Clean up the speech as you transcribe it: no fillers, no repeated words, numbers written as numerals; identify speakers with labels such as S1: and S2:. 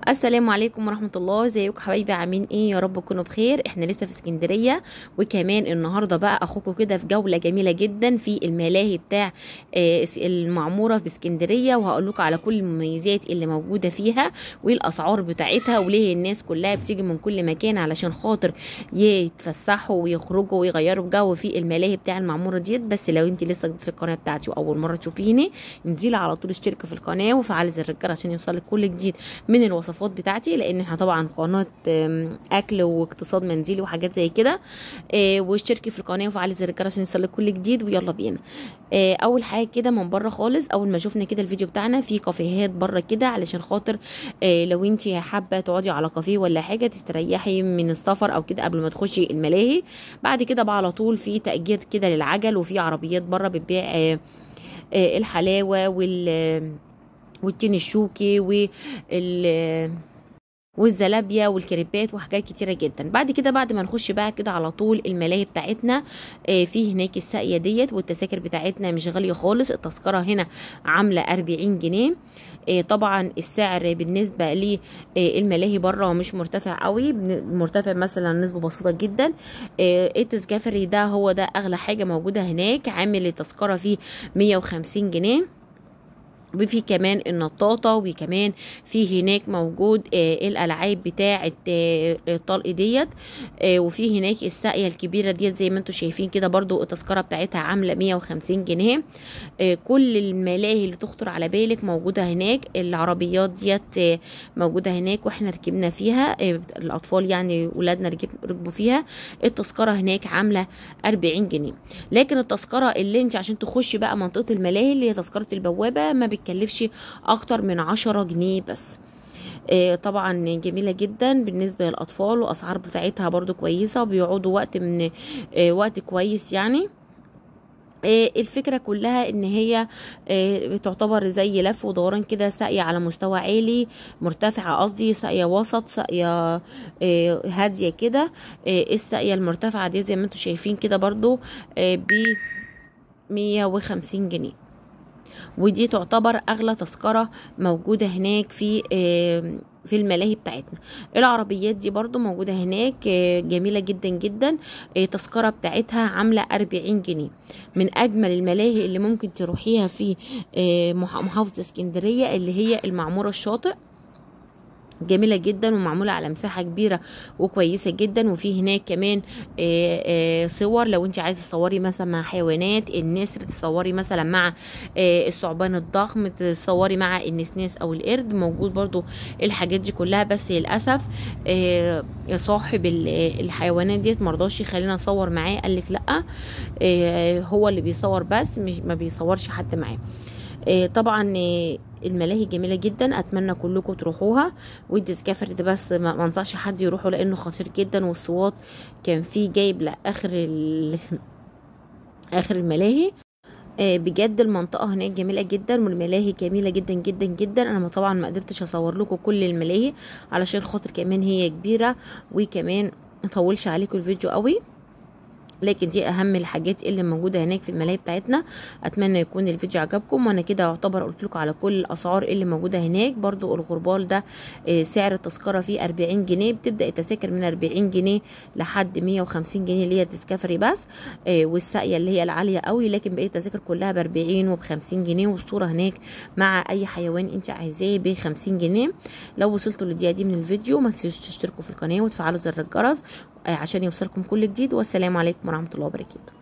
S1: السلام عليكم ورحمه الله. ازيكم حبايبي؟ عاملين ايه؟ يا رب تكونوا بخير. احنا لسه في اسكندريه، وكمان النهارده بقى اخوكم كده في جوله جميله جدا في الملاهي بتاع المعموره في اسكندريه، وهقول لكم على كل المميزات اللي موجوده فيها والاسعار بتاعتها، وليه الناس كلها بتيجي من كل مكان علشان خاطر يتفسحوا ويخرجوا ويغيروا جو في الملاهي بتاع المعموره ديت. بس لو انت لسه جديد في القناه بتاعتي واول مره تشوفيني، انزلي على طول اشتركي في القناه وفعلي زر الجرس عشان يوصلك كل جديد من الوصفات بتاعتي، لان احنا طبعا قناه اكل واقتصاد منزلي وحاجات زي كده. واشتركي في القناه وفعلي زر الجرس عشان يوصلك كل جديد. ويلا بينا. اول حاجه كده من بره خالص، اول ما شفنا كده الفيديو بتاعنا في كافيهات بره كده، علشان خاطر لو انت حابه تقعدي على كافيه ولا حاجه تستريحي من السفر او كده قبل ما تخشي الملاهي. بعد كده بقى على طول في تأجير كده للعجل، وفي عربيات بره بتبيع الحلاوه والتين الشوكي والزلابيا والكريبات وحاجات كتيره جدا. بعد كده بعد ما نخش بقى كده على طول الملاهي بتاعتنا، في هناك الساقيه ديت، والتذاكر بتاعتنا مش غاليه خالص. التذكره هنا عامله 40 جنيه. طبعا السعر بالنسبه للملاهي بره مش مرتفع قوي، مرتفع مثلا نسبه بسيطه جدا. التذكري ده هو ده اغلى حاجه موجوده هناك، عامل التذكره فيه 150 جنيه. وفي كمان النطاطه، وكمان في هناك موجود الالعاب بتاعه الطلق ديت. وفي هناك الساقيه الكبيره ديت زي ما انتم شايفين كده، برضو التذكره بتاعتها عامله 150 جنيه. كل الملاهي اللي تخطر على بالك موجوده هناك. العربيات ديت موجوده هناك واحنا ركبنا فيها، الاطفال يعني ولادنا ركبوا فيها. التذكره هناك عامله 40 جنيه. لكن التذكره اللي انت عشان تخشي بقى منطقه الملاهي اللي هي تذكره البوابه ما بتكلفش اكتر من 10 جنيه بس. طبعا جميله جدا بالنسبه للاطفال، واسعار بتاعتها برضو كويسه، وبيقعدوا وقت من وقت كويس يعني. الفكره كلها ان هي بتعتبر زي لف ودوران كده، ساقيه على مستوى عالي مرتفعه، قصدي ساقيه وسط، ساقيه هاديه كده. الساقيه المرتفعه دي زي ما انتم شايفين كده برضو ب 150 جنيه، ودي تعتبر اغلى تذكره موجوده هناك في الملاهي بتاعتنا. العربيات دي برضو موجوده هناك، جميله جدا جدا. التذكره بتاعتها عامله 40 جنيه. من اجمل الملاهي اللي ممكن تروحيها في محافظه اسكندريه اللي هي المعموره الشاطئ، جميلة جدا ومعمولة على مساحة كبيرة وكويسة جدا. وفي هناك كمان صور لو انت عايزة تصوري مثلا مع حيوانات، النسر تصوري مثلا مع الثعبان الضخم، تصوري مع النسناس او القرد، موجود برضو الحاجات دي كلها. بس للأسف صاحب الحيوانات ديت مرضاش يخلينا نصور معاه، قالك لا هو اللي بيصور بس ما بيصورش حد معاه. طبعا الملاهي جميله جدا، اتمنى كلكم تروحوها. والديسكفري ده بس ما انصحش حد يروحوا لانه خطير جدا، والصوات كان فيه جايب لاخر اخر الملاهي. بجد المنطقه هناك جميله جدا، والملاهي جميله جدا جدا جدا. انا طبعا ما قدرتش اصور لكم كل الملاهي علشان خاطر كمان هي كبيره، وكمان مطولش عليكم الفيديو قوي، لكن دي اهم الحاجات اللي موجوده هناك في الملاهي بتاعتنا. اتمنى يكون الفيديو عجبكم، وانا كده يعتبر قلت لكم على كل الاسعار اللي موجوده هناك. برضو الغربال ده سعر التذكره فيه 40 جنيه، بتبدا التذاكر من 40 جنيه لحد 150 جنيه اللي هي الديسكفري بس، والساقيه اللي هي العاليه قوي. لكن بقيه التذاكر كلها ب 40 وب50 جنيه، والصوره هناك مع اي حيوان انت عايزاه ب 50 جنيه. لو وصلتوا للدقيقه دي من الفيديو ما تنسوش تشتركوا في القناه وتفعلوا زر الجرس عشان يوصلكم كل جديد. والسلام عليكم ورحمة الله وبركاته.